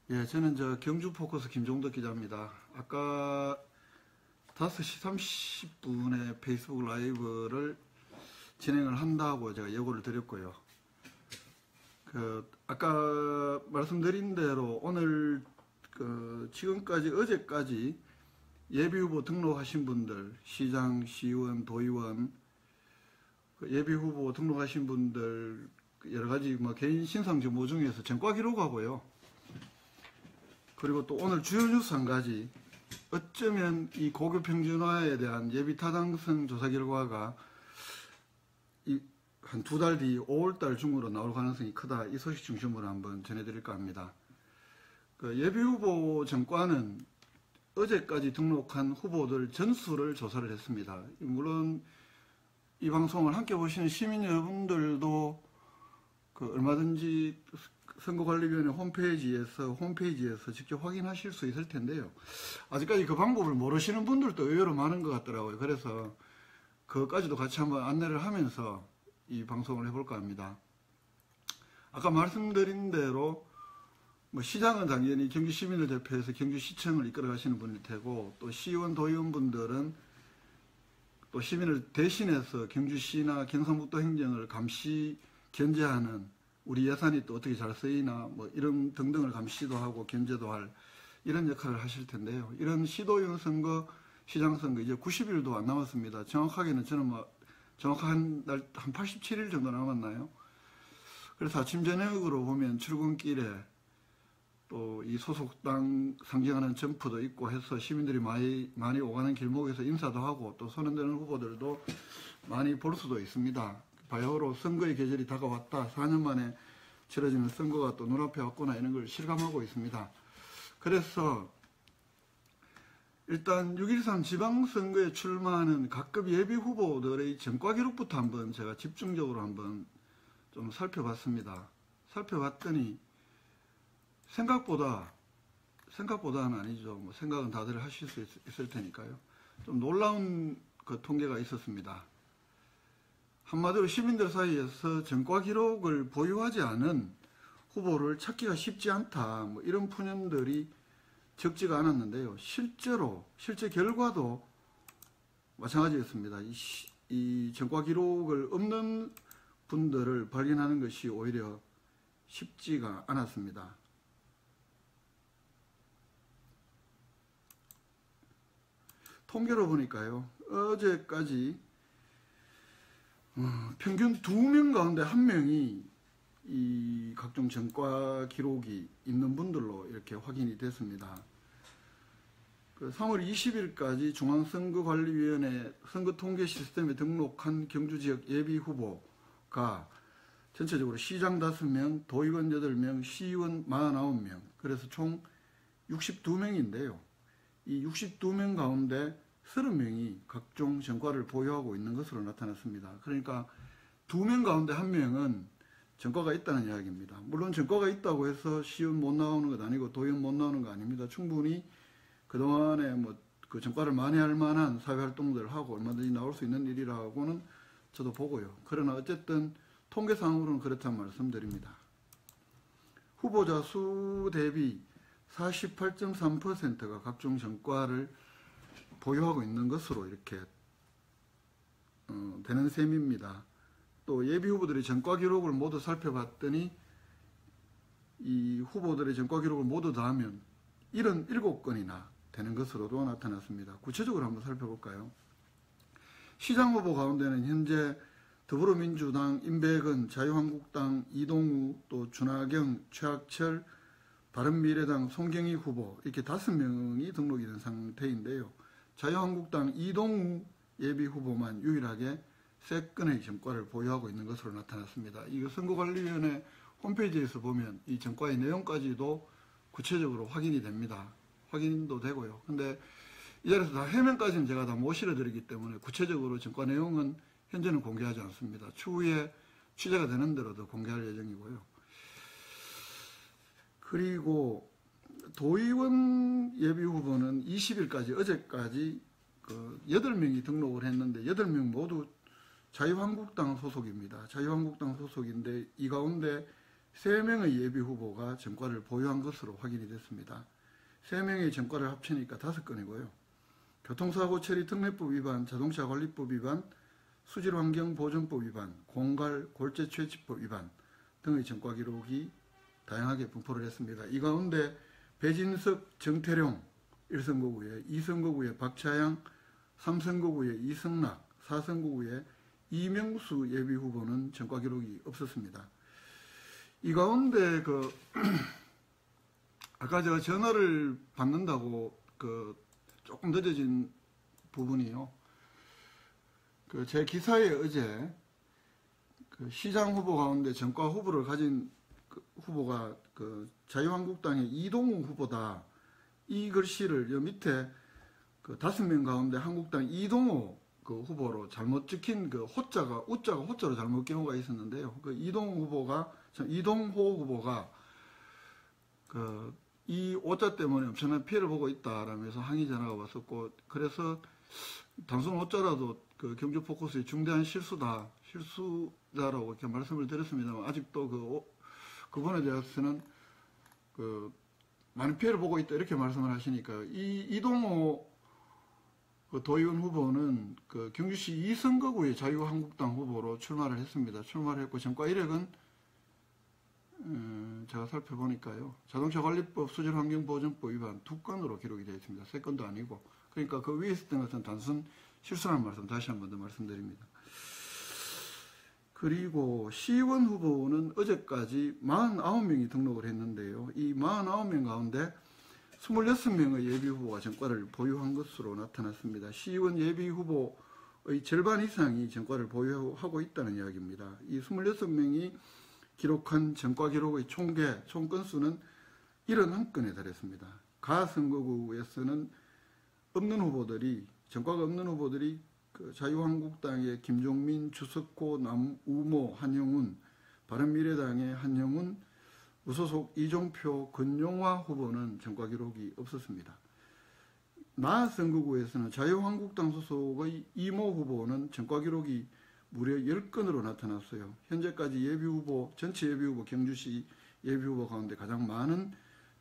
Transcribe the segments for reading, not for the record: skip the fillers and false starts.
예, 저는 경주 포커스 김종덕 기자입니다. 아까 5시 30분에 페이스북 라이브를 진행을 한다고 제가 예고를 드렸고요. 아까 말씀드린 대로 오늘 지금까지 어제까지 예비후보 등록하신 분들, 시장, 시의원, 도의원, 예비후보 등록하신 분들 여러 가지 개인 신상 정보 중에서 전과 기록하고요. 그리고 또 오늘 주요 뉴스 한 가지, 어쩌면 이 고교 평준화에 대한 예비 타당성 조사 결과가 한 2달 뒤 5월달 중으로 나올 가능성이 크다. 이 소식 중심으로 한번 전해드릴까 합니다. 예비후보 전과는 어제까지 등록한 후보들 전수를 조사를 했습니다. 물론 이 방송을 함께 보시는 시민 여러분들도 얼마든지 선거관리위원회 홈페이지에서 직접 확인하실 수 있을 텐데요. 아직까지 그 방법을 모르시는 분들도 의외로 많은 것 같더라고요. 그래서 그것까지도 같이 한번 안내를 하면서 이 방송을 해볼까 합니다. 아까 말씀드린 대로 시장은 당연히 경주 시민을 대표해서 경주시청을 이끌어 가시는 분일 테고, 또 시의원, 도의원 분들은 또 시민을 대신해서 경주시나 경상북도 행정을 감시, 견제하는, 우리 예산이 또 어떻게 잘 쓰이나 이런 등등을 감시도 하고 견제도 할 이런 역할을 하실 텐데요. 이런 시도의원 선거, 시장 선거 이제 90일도 안 남았습니다. 정확하게는 저는 정확한 날 한 87일 정도 남았나요? 그래서 아침 저녁으로 보면 출근길에 또 이 소속당 상징하는 점프도 있고 해서 시민들이 많이 오가는 길목에서 인사도 하고 또 손흔드는 후보들도 많이 볼 수도 있습니다. 바야흐로 선거의 계절이 다가왔다. 4년 만에 치러지는 선거가 또 눈앞에 왔구나, 이런 걸 실감하고 있습니다. 그래서 일단 6.13 지방선거에 출마하는 각급 예비후보들의 전과 기록부터 한번 제가 집중적으로 한번 좀 살펴봤습니다. 살펴봤더니 생각보다는 아니죠. 생각은 다들 하실 수 있을 테니까요. 좀 놀라운 통계가 있었습니다. 한마디로 시민들 사이에서 전과 기록을 보유하지 않은 후보를 찾기가 쉽지 않다. 이런 푸념들이 적지가 않았는데요. 실제 결과도 마찬가지였습니다. 이 전과 기록을 없는 분들을 발견하는 것이 오히려 쉽지가 않았습니다. 통계로 보니까요, 어제까지 평균 2명 가운데 1명이 이 각종 전과 기록이 있는 분들로 이렇게 확인이 됐습니다. 3월 20일까지 중앙선거관리위원회 선거통계 시스템에 등록한 경주지역 예비후보가 전체적으로 시장 5명, 도의원 8명, 시의원 49명, 그래서 총 62명인데요. 이 62명 가운데 30명이 각종 전과를 보유하고 있는 것으로 나타났습니다. 그러니까 2명 가운데 1명은 전과가 있다는 이야기입니다. 물론 전과가 있다고 해서 시의원 못 나오는 것 아니고 도의원 못 나오는 거 아닙니다. 충분히 그동안에 그 전과를 만회할 만한 사회활동들을 하고 얼마든지 나올 수 있는 일이라고는 저도 보고요. 그러나 어쨌든 통계상으로는 그렇다는 말씀드립니다. 후보자 수 대비 48.3%가 각종 전과를 보유하고 있는 것으로 이렇게 되는 셈입니다. 또 예비 후보들의 전과 기록을 모두 살펴봤더니 이 후보들의 전과 기록을 모두 더하면 77건이나 되는 것으로도 나타났습니다. 구체적으로 한번 살펴볼까요? 시장 후보 가운데는 현재 더불어민주당 임백은, 자유한국당 이동우, 또 준하경, 최학철, 바른미래당 송경희 후보, 이렇게 5명이 등록이 된 상태인데요. 자유한국당 이동우 예비후보만 유일하게 3건의 전과를 보유하고 있는 것으로 나타났습니다. 이거 선거관리위원회 홈페이지에서 보면 이 전과의 내용까지도 구체적으로 확인이 됩니다. 확인도 되고요. 근데 이 자리에서 다 해명까지는 제가 다 못 실어드리기 때문에 구체적으로 전과 내용은 현재는 공개하지 않습니다. 추후에 취재가 되는 대로도 공개할 예정이고요. 그리고 도의원 예비후보는 20일까지, 어제까지 8명이 등록을 했는데 8명 모두 자유한국당 소속입니다. 자유한국당 소속인데 이 가운데 3명의 예비 후보가 전과를 보유한 것으로 확인이 됐습니다. 3명의 전과를 합치니까 5건이고요. 교통사고 처리 특례법 위반, 자동차관리법 위반, 수질환경보전법 위반, 공갈, 골재채취법 위반 등의 전과 기록이 다양하게 분포를 했습니다. 이 가운데 배진석, 정태룡 1선거구에, 2선거구에 박차양, 3선거구에 이승락, 4선거구에 이명수 예비후보는 전과 기록이 없었습니다. 이 가운데 아까 제가 전화를 받는다고 조금 늦어진 부분이요. 제 기사에 어제 시장 후보 가운데 전과 후보를 가진 후보가 자유한국당의 이동우 후보다. 이 글씨를 여 밑에 5명 가운데 한국당 이동호 후보로 잘못 찍힌 호자가 호자로 잘못 경우가 있었는데요. 이동호 후보가 이 오자 때문에 엄청난 피해를 보고 있다라면서 항의 전화가 왔었고, 그래서 단순 오자라도 경주 포커스의 중대한 실수다라고 이렇게 말씀을 드렸습니다만, 아직도 그분에 대해서는 많은 피해를 보고 있다 이렇게 말씀을 하시니까, 이동호 도의원 후보는 경주시 2선거구의 자유한국당 후보로 출마를 했습니다. 출마를 했고 전과 이력은 제가 살펴보니까요, 자동차관리법, 수질환경보전법 위반 2건으로 기록이 되어 있습니다. 3건도 아니고. 그러니까 그 위에 있었던 것은 단순 실수라는 말씀 다시 한 번 더 말씀드립니다. 그리고 시의원 후보는 어제까지 49명이 등록을 했는데요. 이 49명 가운데 26명의 예비후보가 전과를 보유한 것으로 나타났습니다. 시의원 예비후보의 절반 이상이 전과를 보유하고 있다는 이야기입니다. 이 26명이 기록한 전과 기록의 총 건수는 71건에 달했습니다. 가선거구에서는 전과가 없는 후보들이 자유한국당의 김종민, 주석호, 남우모, 한영훈, 바른미래당의 한영훈, 무소속 이종표, 권용화 후보는 전과 기록이 없었습니다. 나 선거구에서는 자유한국당 소속의 이모 후보는 전과 기록이 무려 10건으로 나타났어요. 현재까지 전체 예비후보, 경주시 예비후보 가운데 가장 많은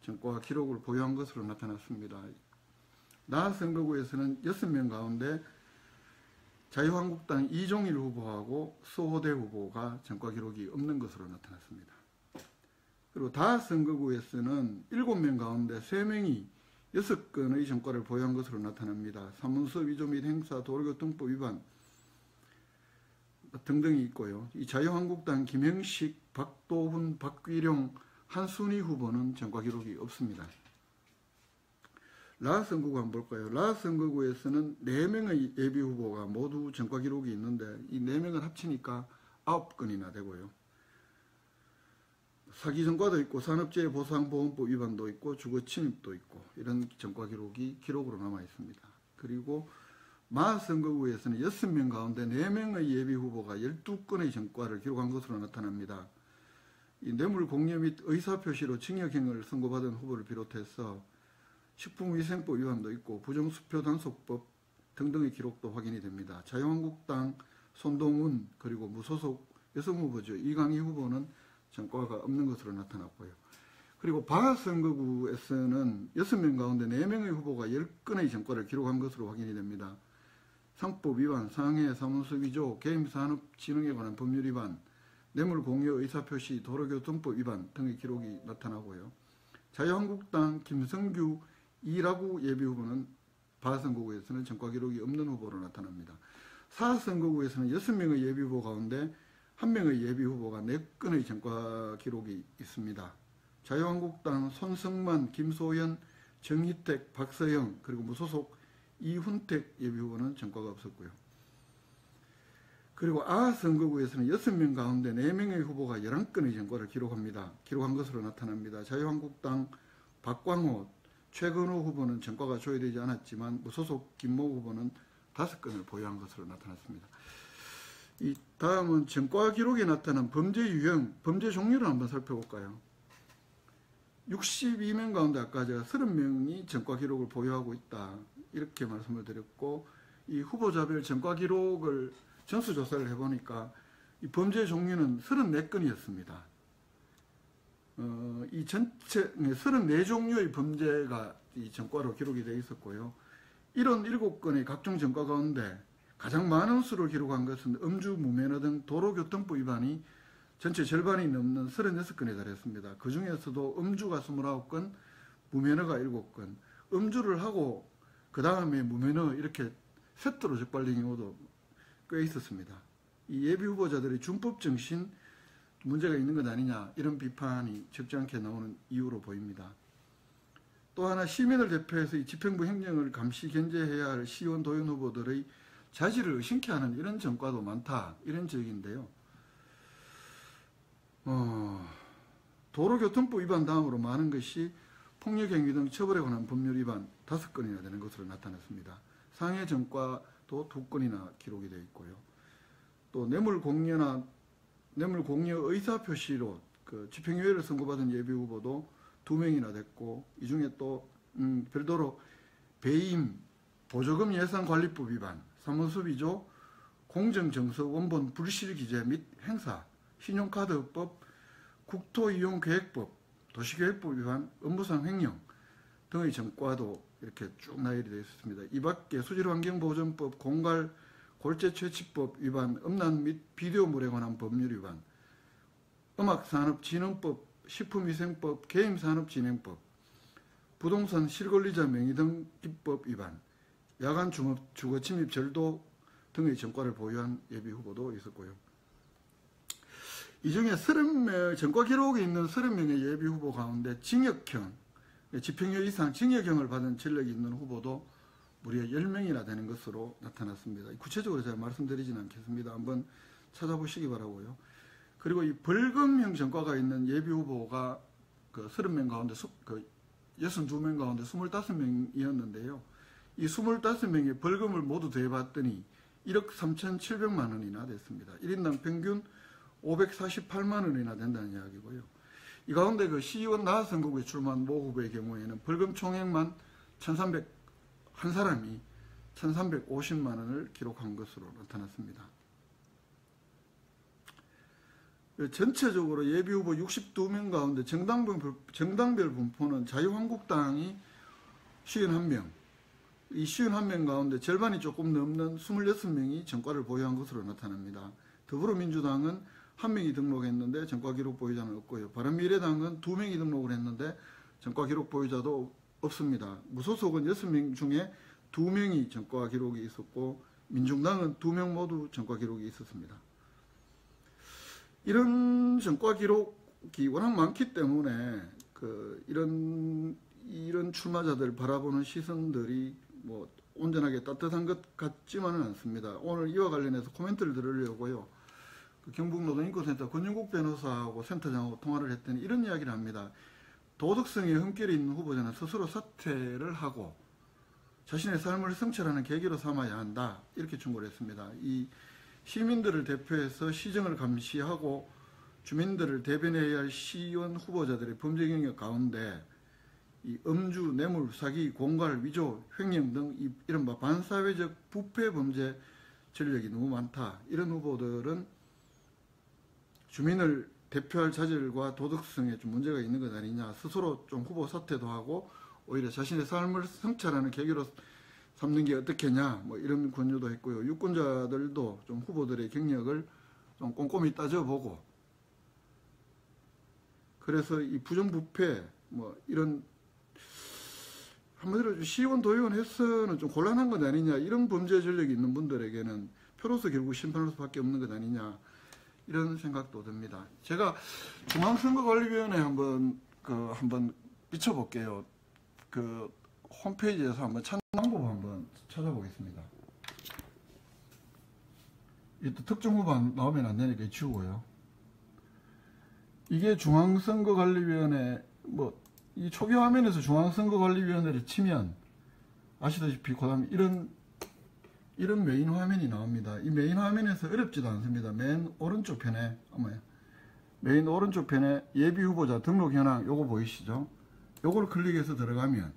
전과 기록을 보유한 것으로 나타났습니다. 나 선거구에서는 6명 가운데 자유한국당 이종일 후보하고 수호대 후보가 전과 기록이 없는 것으로 나타났습니다. 그리고 다 선거구에서는 7명 가운데 3명이 6건의 전과를 보유한 것으로 나타납니다. 사문서 위조 및 행사, 도로교통법 위반 등등이 있고요. 이 자유한국당 김형식, 박도훈, 박귀룡, 한순희 후보는 전과 기록이 없습니다. 라 선거구 한번 볼까요? 라 선거구에서는 4명의 예비후보가 모두 전과 기록이 있는데, 이 4명을 합치니까 9건이나 되고요. 사기 전과도 있고 산업재해 보상보험법 위반도 있고 주거 침입도 있고 이런 전과 기록으로 남아 있습니다. 그리고 마 선거구에서는 6명 가운데 4명의 예비후보가 12건의 전과를 기록한 것으로 나타납니다. 이 뇌물 공여 및 의사표시로 징역형을 선고받은 후보를 비롯해서 식품위생법 위반도 있고 부정수표 단속법 등등의 기록도 확인이 됩니다. 자유한국당 손동훈, 그리고 무소속 여성 후보죠. 이강희 후보는 전과가 없는 것으로 나타났고요. 그리고 바 선거구에서는 6명 가운데 4명의 후보가 10건의 전과를 기록한 것으로 확인이 됩니다. 상법 위반, 상해, 사문서 위조, 게임산업진흥에 관한 법률 위반, 뇌물 공여 의사표시, 도로교통법 위반 등의 기록이 나타나고요. 자유한국당 김성규, 이라구 예비후보는 바 선거구에서는 전과 기록이 없는 후보로 나타납니다. 사 선거구에서는 6명의 예비후보 가운데 1명의 예비후보가 4건의 전과 기록이 있습니다. 자유한국당 손성만, 김소연, 정희택, 박서영, 그리고 무소속 이훈택 예비후보는 전과가 없었고요. 그리고 아 선거구에서는 6명 가운데 4명의 후보가 11건의 전과를 기록한 것으로 나타납니다. 자유한국당 박광호, 최근호 후보는 전과가 조회되지 않았지만 무소속 김모 후보는 5건을 보유한 것으로 나타났습니다. 이 다음은 전과 기록에 나타난 범죄 유형, 범죄 종류를 한번 살펴볼까요? 62명 가운데 아까 제가 30명이 전과 기록을 보유하고 있다 이렇게 말씀을 드렸고, 이 후보자별 전과 기록을 전수조사를 해보니까 이 범죄 종류는 34건이었습니다. 이 전체 34종류의 범죄가 이 전과로 기록이 되어 있었고요. 이런 7건의 각종 전과 가운데 가장 많은 수를 기록한 것은 음주, 무면허 등 도로교통법 위반이 전체 절반이 넘는 36건에 달했습니다. 그 중에서도 음주가 29건, 무면허가 7건, 음주를 하고 그 다음에 무면허 이렇게 세트로 적발된 경우도 꽤 있었습니다. 이 예비 후보자들의 준법 정신 문제가 있는 것 아니냐 이런 비판이 적지않게 나오는 이유로 보입니다. 또 하나 시민을 대표해서 이 집행부 행정을 감시 견제해야 할 시의원 도의원 후보들의 자질을 의심케 하는 이런 전과도 많다 이런 지적인데요. 도로교통법 위반 다음으로 많은 것이 폭력행위 등 처벌에 관한 법률 위반 5건이나 되는 것으로 나타났습니다. 상해 전과도 2건이나 기록이 되어 있고요. 또 뇌물공여 의사표시로 그 집행유예를 선고받은 예비후보도 2명이나 됐고, 이 중에 또 별도로 배임, 보조금 예산관리법 위반, 사무소비조, 공정정서 원본 불실기재 및 행사, 신용카드법, 국토이용계획법, 도시계획법 위반, 업무상 횡령 등의 전과도 이렇게 쭉 나열이 되어 있습니다. 이 밖에 수질환경보전법, 공갈, 골재채취법 위반, 음란 및 비디오물에 관한 법률 위반, 음악산업진흥법, 식품위생법, 게임산업진흥법, 부동산 실권리자 명의 등 입법 위반, 야간 주거침입 절도 등의 전과를 보유한 예비후보도 있었고요. 이 중에 30명, 전과 기록에 있는 30명의 예비후보 가운데 징역형, 집행유예 이상 징역형을 받은 전력이 있는 후보도 무려 10명이나 되는 것으로 나타났습니다. 구체적으로 제가 말씀드리지는 않겠습니다. 한번 찾아보시기 바라고요. 그리고 이 벌금형 전과가 있는 예비후보가 그 30명 가운데 62명 가운데 25명이었는데요. 이 25명의 벌금을 모두 대봤더니 1억 3,700만 원이나 됐습니다. 1인당 평균 548만 원이나 된다는 이야기고요. 이 가운데 그 시의원 나선거구에 출마한 모 후보의 경우에는 벌금 총액만 한 사람이 1,350만 원을 기록한 것으로 나타났습니다. 전체적으로 예비후보 62명 가운데 정당별 분포는 자유한국당이 51명, 이 51명 가운데 절반이 조금 넘는 26명이 전과를 보유한 것으로 나타납니다. 더불어민주당은 1명이 등록했는데 전과 기록 보유자는 없고요. 바른미래당은 2명이 등록을 했는데 전과 기록 보유자도 없습니다. 무소속은 6명 중에 2명이 전과 기록이 있었고, 민중당은 2명 모두 전과 기록이 있었습니다. 이런 전과 기록이 워낙 많기 때문에 이런 출마자들 바라보는 시선들이 뭐 온전하게 따뜻한 것 같지만은 않습니다. 오늘 이와 관련해서 코멘트를 들으려고요. 경북노동인권센터 권영국 변호사하고 센터장하고 통화를 했더니 이런 이야기를 합니다. 도덕성에 흠결이 있는 후보자는 스스로 사퇴를 하고 자신의 삶을 성찰하는 계기로 삼아야 한다. 이렇게 충고를 했습니다. 이 시민들을 대표해서 시정을 감시하고 주민들을 대변해야 할 시의원 후보자들의 범죄 경력 가운데 이 음주, 뇌물, 사기, 공갈, 위조, 횡령 등 이른바 반사회적 부패 범죄 전력이 너무 많다. 이런 후보들은 주민을 대표할 자질과 도덕성에 좀 문제가 있는 것 아니냐. 스스로 좀 후보 사퇴도 하고 오히려 자신의 삶을 성찰하는 계기로 삼는 게 어떻겠냐. 뭐 이런 권유도 했고요. 유권자들도 좀 후보들의 경력을 좀 꼼꼼히 따져보고, 그래서 이 부정부패 뭐 이런 한마디로 시의원 도의원 해서는 좀 곤란한 것 아니냐. 이런 범죄 전력이 있는 분들에게는 표로서 결국 심판할 수밖에 없는 것 아니냐. 이런 생각도 듭니다. 제가 중앙선거관리위원회 한번 비춰볼게요. 그 홈페이지에서 한번 찾는 방법 한번 찾아보겠습니다. 또 특정 후보 나오면 안 되니까 지우고요. 이게 중앙선거관리위원회 이 초기 화면에서 중앙선거관리위원회를 치면 아시다시피 그다음 이런 메인 화면이 나옵니다. 이 메인 화면에서 어렵지도 않습니다. 맨 오른쪽 편에 메인 오른쪽 편에 예비 후보자 등록 현황 요거 보이시죠? 요걸 클릭해서 들어가면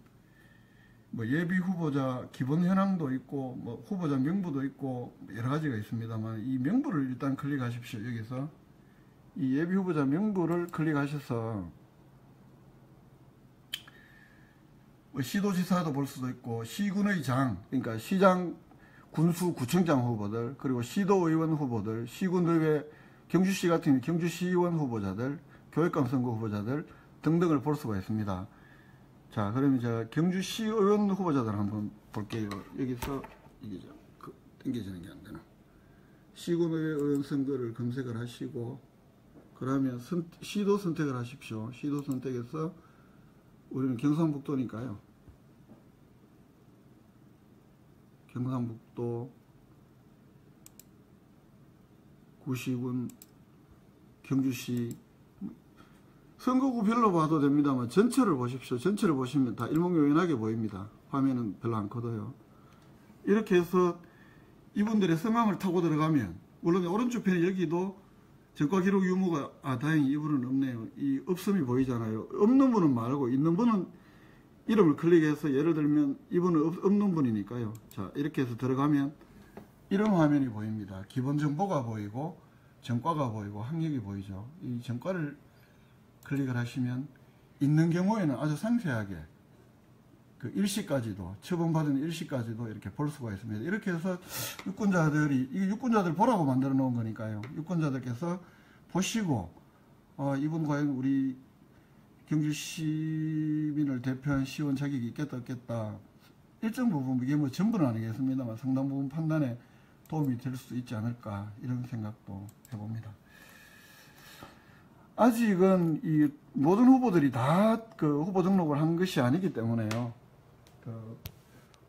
뭐 예비 후보자 기본 현황도 있고 뭐 후보자 명부도 있고 여러 가지가 있습니다만, 이 명부를 일단 클릭하십시오. 여기서 이 예비 후보자 명부를 클릭하셔서 뭐 시도지사도 볼 수도 있고 시군의 장, 그러니까 시장, 군수, 구청장 후보들, 그리고 시도의원 후보들, 시군의회, 경주시 같은 경주시의원 후보자들, 교육감 선거 후보자들 등등을 볼 수가 있습니다. 자, 그러면 제가 경주시의원 후보자들 한번 볼게요. 여기서 이게 땡겨지는 게 안 되나? 시군의회 의원 선거를 검색을 하시고, 그러면 시도 선택을 하십시오. 시도 선택해서 우리는 경상북도니까요. 경상북도 구시군 경주시 선거구별로 봐도 됩니다만 전체를 보십시오. 전체를 보시면 다 일목요연하게 보입니다. 화면은 별로 안 커도요. 이렇게 해서 이분들의 성함을 타고 들어가면, 물론 오른쪽 편에 여기도 전과 기록 유무가 다행히 이분은 없네요. 이 없음이 보이잖아요. 없는 분은 말고 있는 분은 이름을 클릭해서, 예를 들면 이분은 없는 분이니까요. 자, 이렇게 해서 들어가면 이런 화면이 보입니다. 기본 정보가 보이고 전과가 보이고 학력이 보이죠. 이 전과를 클릭을 하시면 있는 경우에는 아주 상세하게 그 일시까지도, 처분받은 일시까지도 이렇게 볼 수가 있습니다. 이렇게 해서 유권자들이, 이게 유권자들 보라고 만들어 놓은 거니까요. 유권자들께서 보시고, 이분 과연 우리 경주 시민을 대표한 시의원 자격이 있겠다 없겠다, 일정 부분, 이게 뭐 전부는 아니겠습니다만 상당 부분 판단에 도움이 될 수 있지 않을까, 이런 생각도 해봅니다. 아직은 이 모든 후보들이 다 그 후보 등록을 한 것이 아니기 때문에요. 그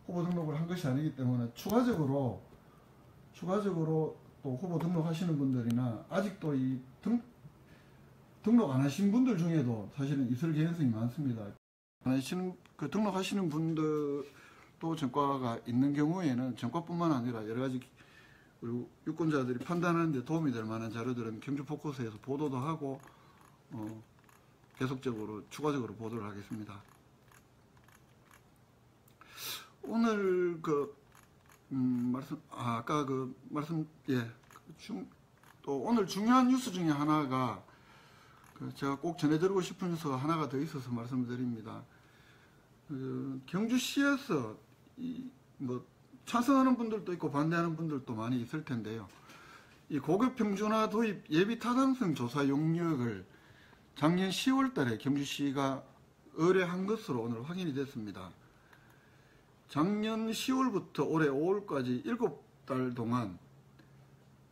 후보 등록을 한 것이 아니기 때문에 추가적으로 또 후보 등록하시는 분들이나 아직도 이 등록 안 하신 분들 중에도 사실은 있을 개연성이 많습니다. 등록하시는 분들도 전과가 있는 경우에는 전과뿐만 아니라 여러 가지 그리고 유권자들이 판단하는 데 도움이 될 만한 자료들은 경주 포커스에서 보도도 하고 계속적으로 추가적으로 보도를 하겠습니다. 오늘 또 오늘 중요한 뉴스 중에 하나가 제가 꼭 전해드리고 싶은 뉴스가 하나가 더 있어서 말씀드립니다. 경주시에서 찬성하는 분들도 있고 반대하는 분들도 많이 있을 텐데요. 이 고급 평준화 도입 예비 타당성 조사 용역을 작년 10월 달에 경주시가 의뢰한 것으로 오늘 확인이 됐습니다. 작년 10월부터 올해 5월까지 7달 동안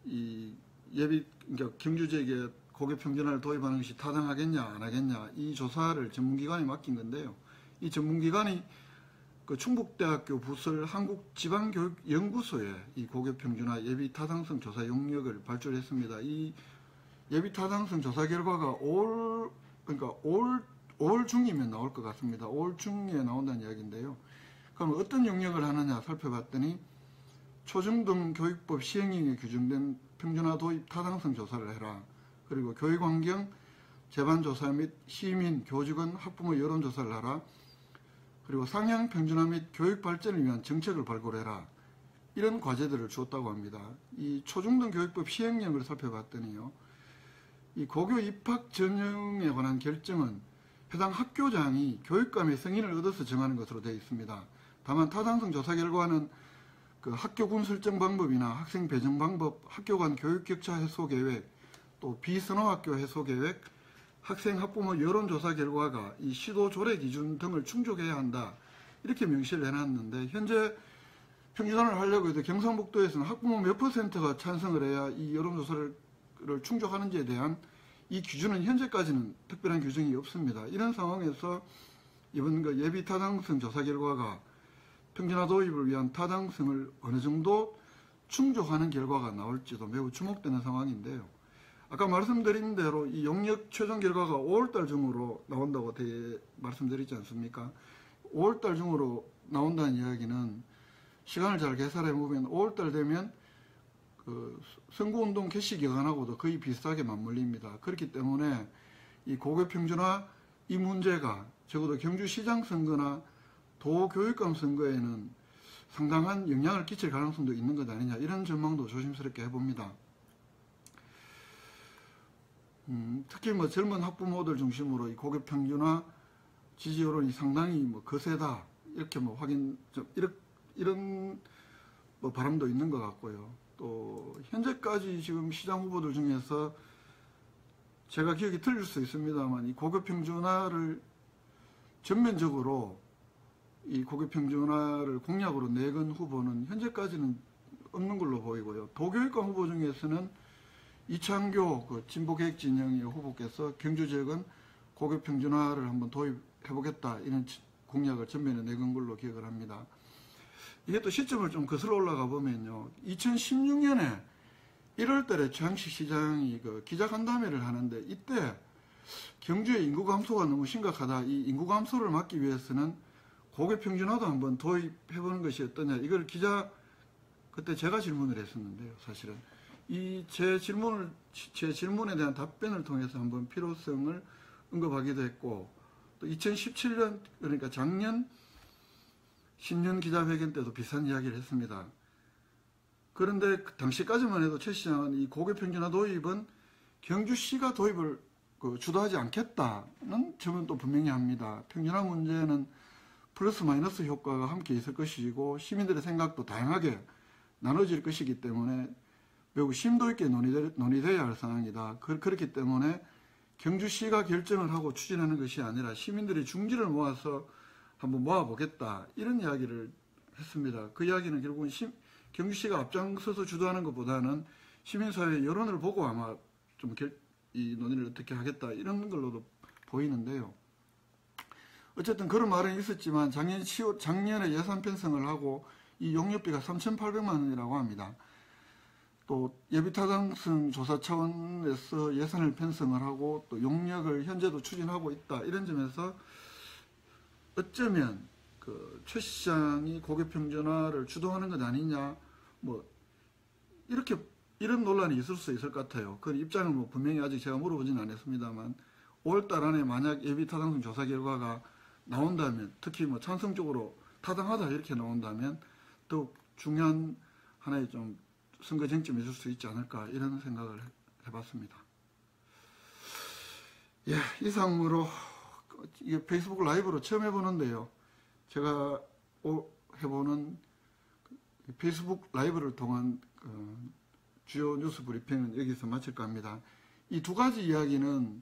이 그러니까 경주 지역에 고급 평준화를 도입하는 것이 타당하겠냐 안 하겠냐, 이 조사를 전문기관에 맡긴 건데요. 이 전문기관이 그 충북대학교 부설 한국지방교육연구소에 이 고급 평준화 예비 타당성 조사 용역을 발주했습니다. 이 예비 타당성 조사 결과가 5월 중이면 나올 것 같습니다. 5월 중에 나온다는 이야기인데요. 그럼 어떤 용역을 하느냐 살펴봤더니 초중등 교육법 시행령에 규정된 평준화 도입 타당성 조사를 해라. 그리고 교육환경 재반조사 및 시민, 교직원, 학부모 여론조사를 하라. 그리고 상향 평준화 및 교육 발전을 위한 정책을 발굴해라. 이런 과제들을 주었다고 합니다. 이 초중등 교육법 시행령을 살펴봤더니요, 이 고교 입학 전형에 관한 결정은 해당 학교장이 교육감의 승인을 얻어서 정하는 것으로 되어 있습니다. 다만 타당성 조사 결과는 그 학교군 설정 방법이나 학생 배정 방법, 학교 간 교육 격차 해소 계획, 또 비선호학교 해소 계획, 학생 학부모 여론조사 결과가 이 시도 조례 기준 등을 충족해야 한다, 이렇게 명시를 해놨는데, 현재 평준화를 하려고 해도 경상북도에서는 학부모 몇 %가 찬성을 해야 이 여론조사를 충족하는지에 대한 이 기준은 현재까지는 특별한 규정이 없습니다. 이런 상황에서 이번 그 예비 타당성 조사 결과가 평준화 도입을 위한 타당성을 어느 정도 충족하는 결과가 나올지도 매우 주목되는 상황인데요. 아까 말씀드린 대로 이 용역 최종 결과가 5월달 중으로 나온다고 말씀드리지 않습니까? 5월달 중으로 나온다는 이야기는 시간을 잘 계산해 보면 5월달 되면 그 선거운동 개시 기간하고도 거의 비슷하게 맞물립니다. 그렇기 때문에 이 고교 평준화 이 문제가 적어도 경주시장 선거나 도교육감 선거에는 상당한 영향을 끼칠 가능성도 있는 것 아니냐, 이런 전망도 조심스럽게 해봅니다. 특히 젊은 학부모들 중심으로 이 고교 평준화 지지 여론이 상당히 뭐 거세다 이렇게 뭐 확인 좀 이런 뭐 바람도 있는 것 같고요. 또 현재까지 지금 시장 후보들 중에서 제가 기억이 틀릴 수 있습니다만 이 고교평준화를 전면적으로 이 고교평준화를 공약으로 내건 후보는 현재까지는 없는 걸로 보이고요. 도교육감 후보 중에서는 이창교 그 진보계획진영의 후보께서 경주 지역은 고교평준화를 한번 도입해보겠다 이런 공약을 전면에 내건 걸로 기억을 합니다. 이게 또 시점을 좀 거슬러 올라가 보면요. 2016년에 1월달에 최양식 시장이 그 기자간담회를 하는데 이때 경주의 인구 감소가 너무 심각하다. 이 인구 감소를 막기 위해서는 고교평준화도 한번 도입해보는 것이 어떠냐. 이걸 그때 제가 질문을 했었는데요. 사실은 제 질문에 대한 답변을 통해서 한번 필요성을 언급하기도 했고 또 2017년 그러니까 작년 신년 기자회견 때도 비슷한 이야기를 했습니다. 그런데 당시까지만 해도 최 시장은 이 고교평준화 도입은 경주시가 도입을 주도하지 않겠다는 점은 분명히 합니다. 평준화 문제는 플러스 마이너스 효과가 함께 있을 것이고 시민들의 생각도 다양하게 나눠질 것이기 때문에 매우 심도 있게 논의되어야 할 상황이다. 그렇기 때문에 경주시가 결정을 하고 추진하는 것이 아니라 시민들의 중지를 모아서 한번 모아보겠다 이런 이야기를 했습니다. 그 이야기는 결국은 경주시가 앞장서서 주도하는 것보다는 시민사회의 여론을 보고 아마 좀 이 논의를 어떻게 하겠다 이런 걸로도 보이는데요. 어쨌든 그런 말은 있었지만 작년에 예산 편성을 하고 이 용역비가 3,800만 원이라고 합니다. 또 예비타당성 조사 차원에서 예산을 편성을 하고 또 용역을 현재도 추진하고 있다 이런 점에서 어쩌면 그 최 시장이 고교평준화를 주도하는 것 아니냐 뭐 이런 논란이 있을 수 있을 것 같아요. 그 입장을 뭐 분명히 아직 제가 물어보진 않았습니다만 5월달 안에 만약 예비타당성 조사 결과가 나온다면 특히 뭐 찬성 쪽으로 타당하다 이렇게 나온다면 더욱 중요한 하나의 좀 선거 쟁점이 될 수 있지 않을까 이런 생각을 해봤습니다. 예, 이상으로 이게 페이스북 라이브로 처음 해보는데요. 제가 해보는 페이스북 라이브를 통한 주요 뉴스 브리핑은 여기서 마칠까 합니다. 이 두 가지 이야기는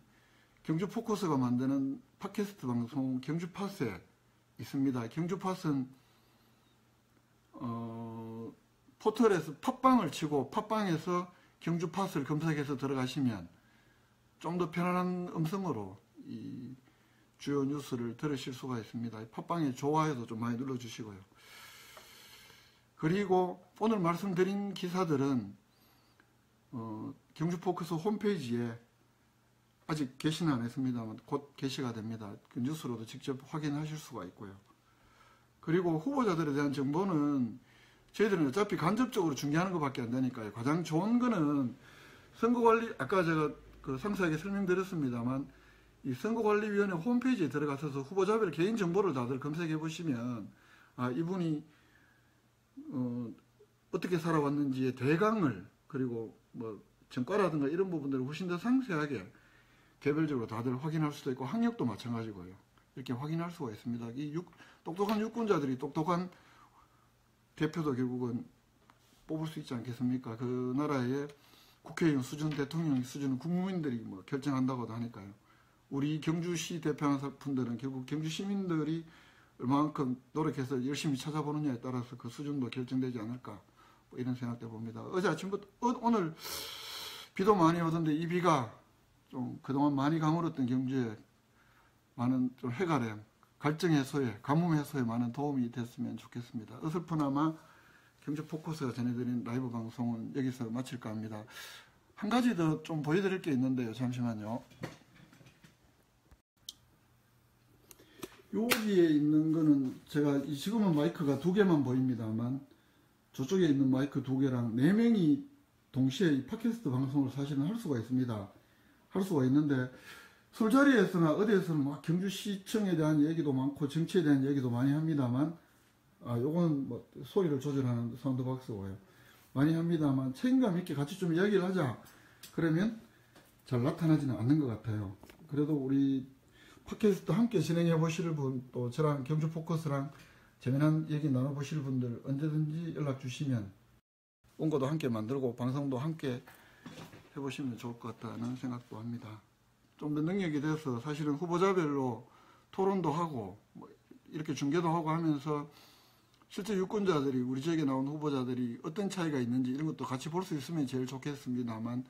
경주 포커스가 만드는 팟캐스트 방송 경주팟에 있습니다. 경주팟은 포털에서 팟빵을 치고 팟빵에서 경주팟을 검색해서 들어가시면 좀 더 편안한 음성으로 이 주요 뉴스를 들으실 수가 있습니다. 팟빵에 좋아요도 좀 많이 눌러주시고요. 그리고 오늘 말씀드린 기사들은 경주 포커스 홈페이지에 아직 게시는 안 했습니다만 곧 게시가 됩니다. 그 뉴스로도 직접 확인하실 수가 있고요. 그리고 후보자들에 대한 정보는 저희들은 어차피 간접적으로 중계하는 것밖에 안 되니까요. 가장 좋은 거는 선거관리, 아까 제가 상세하게 설명드렸습니다만 이 선거관리위원회 홈페이지에 들어가서 후보자별 개인정보를 다들 검색해 보시면 이분이 어떻게 살아왔는지의 대강을 그리고 뭐 전과라든가 이런 부분들을 훨씬 더 상세하게 개별적으로 다들 확인할 수도 있고 학력도 마찬가지고요. 이렇게 확인할 수가 있습니다. 이 똑똑한 유권자들이 똑똑한 대표도 결국은 뽑을 수 있지 않겠습니까? 그 나라의 국회의원 수준, 대통령 수준은 국민들이 뭐 결정한다고도 하니까요. 우리 경주시 대표하는 분들은 결국 경주 시민들이 얼마만큼 노력해서 열심히 찾아보느냐에 따라서 그 수준도 결정되지 않을까 뭐 이런 생각도 봅니다. 어제 아침부터 오늘 비도 많이 오던데 이 비가 좀 그동안 많이 가물었던 경주에 많은 좀 해갈에 갈증 해소에 가뭄 해소에 많은 도움이 됐으면 좋겠습니다. 어설프나마 경주 포커스가 전해드린 라이브 방송은 여기서 마칠까 합니다. 한 가지 더 좀 보여드릴 게 있는데요. 잠시만요. 여기에 있는 거는 제가 지금은 마이크가 2개만 보입니다만 저쪽에 있는 마이크 2개랑 4명이 동시에 이 팟캐스트 방송을 사실은 할 수가 있습니다. 할 수가 있는데 술자리에서나 어디에서는 막 경주시청에 대한 얘기도 많고 정치에 대한 얘기도 많이 합니다만 요건 뭐 소리를 조절하는 사운드박스고요. 많이 합니다만 책임감 있게 같이 좀 이야기를 하자 그러면 잘 나타나지는 않는 것 같아요. 그래도 우리 팟캐스트 함께 진행해 보실 분, 또 저랑 경주 포커스랑 재미난 얘기 나눠보실 분들 언제든지 연락 주시면 원고도 함께 만들고 방송도 함께 해보시면 좋을 것 같다는 생각도 합니다. 좀 더 능력이 돼서 사실은 후보자별로 토론도 하고 뭐 이렇게 중계도 하고 하면서 실제 유권자들이 우리 지역에 나온 후보자들이 어떤 차이가 있는지 이런 것도 같이 볼 수 있으면 제일 좋겠습니다만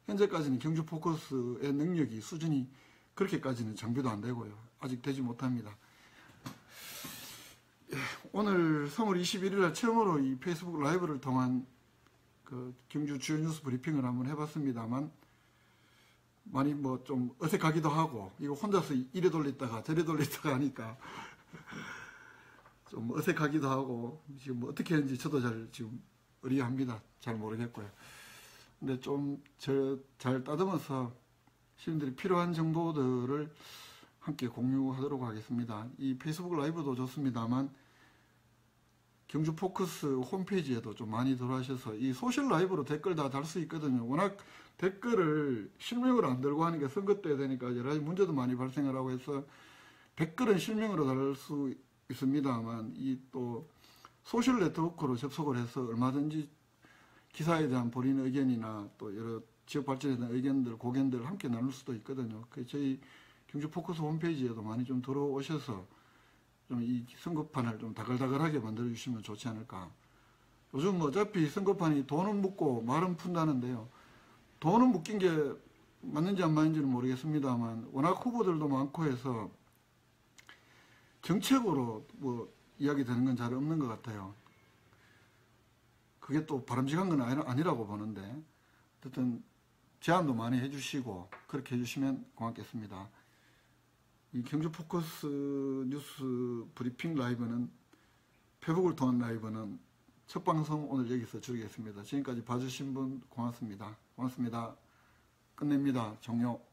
현재까지는 경주 포커스의 능력이 수준이 그렇게까지는 장비도 안 되고요. 아직 되지 못합니다. 오늘 3월 21일 날 처음으로 이 페이스북 라이브를 통한 그 경주 주요 뉴스 브리핑을 한번 해봤습니다만 많이 뭐 좀 어색하기도 하고 이거 혼자서 이래 돌리다가 저래 돌리다가 하니까 좀 어색하기도 하고 지금 뭐 어떻게 했는지 저도 잘 지금 의리합니다. 잘 모르겠고요. 근데 좀 잘 따듬어서 시민들이 필요한 정보들을 함께 공유하도록 하겠습니다. 이 페이스북 라이브도 좋습니다만 경주 포커스 홈페이지에도 좀 많이 들어와셔서 이 소셜 라이브로 댓글 다 달 수 있거든요. 워낙 댓글을 실명으로 안 들고 하니까 선거 때 되니까 여러 가지 문제도 많이 발생을 하고 해서 댓글은 실명으로 달 수 있습니다만 이 또 소셜 네트워크로 접속을 해서 얼마든지 기사에 대한 본인 의견이나 또 여러 지역 발전에 대한 의견들, 고견들을 함께 나눌 수도 있거든요. 저희 경주 포커스 홈페이지에도 많이 좀 들어오셔서 좀 이 선거판을 좀 다글다글하게 만들어 주시면 좋지 않을까. 요즘 어차피 선거판이 돈은 묻고 말은 푼다는데요. 돈은 묶인 게 맞는지 안 맞는지는 모르겠습니다만 워낙 후보들도 많고 해서 정책으로 뭐 이야기 되는 건 잘 없는 것 같아요. 그게 또 바람직한 건 아니라고 보는데 어쨌든 제안도 많이 해주시고 그렇게 해주시면 고맙겠습니다. 이 경주 포커스 뉴스 브리핑 라이브는 페북을 통한 라이브는 첫 방송 오늘 여기서 줄이겠습니다. 지금까지 봐주신 분 고맙습니다. 고맙습니다. 끝냅니다. 종료.